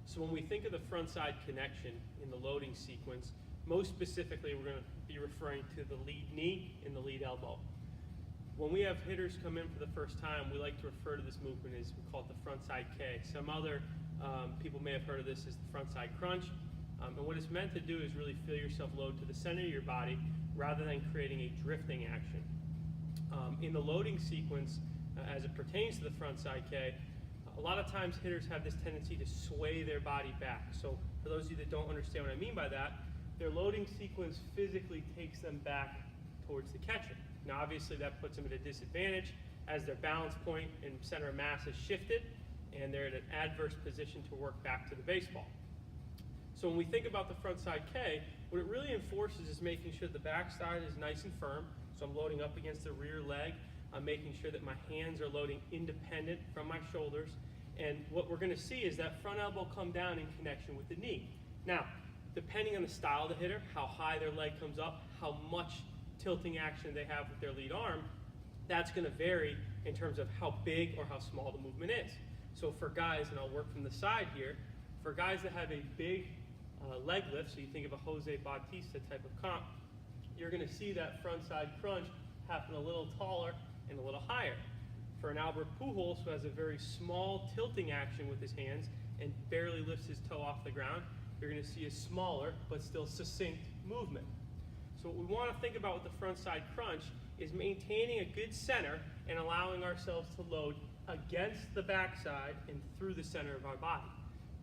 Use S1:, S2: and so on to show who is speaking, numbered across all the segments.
S1: So when we think of the front side connection in the loading sequence, most specifically we're going to be referring to the lead knee and the lead elbow. When we have hitters come in for the first time, we like to refer to this movement as, we call it the frontside K. Some other people may have heard of this as the frontside crunch. And what it's meant to do is really feel yourself load to the center of your body rather than creating a drifting action. In the loading sequence, as it pertains to the frontside K, a lot of times hitters have this tendency to sway their body back. So for those of you that don't understand what I mean by that, their loading sequence physically takes them back towards the catcher. Now obviously that puts them at a disadvantage as their balance point and center of mass has shifted and they're at an adverse position to work back to the baseball. So when we think about the frontside K, what it really enforces is making sure the backside is nice and firm. So I'm loading up against the rear leg. I'm making sure that my hands are loading independent from my shoulders. And what we're going to see is that front elbow come down in connection with the knee. Now, depending on the style of the hitter, how high their leg comes up, how much tilting action they have with their lead arm, that's going to vary in terms of how big or how small the movement is. So for guys, and I'll work from the side here, for guys that have a big leg lift, so you think of a Jose Bautista type of comp, you're going to see that frontside crunch happen a little taller and a little higher. For an Albert Pujols, who has a very small tilting action with his hands and barely lifts his toe off the ground, you're going to see a smaller but still succinct movement. So what we want to think about with the frontside crunch is maintaining a good center and allowing ourselves to load against the backside and through the center of our body.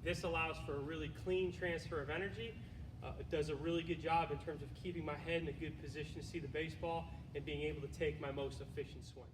S1: This allows for a really clean transfer of energy. It does a really good job in terms of keeping my head in a good position to see the baseball and being able to take my most efficient swing.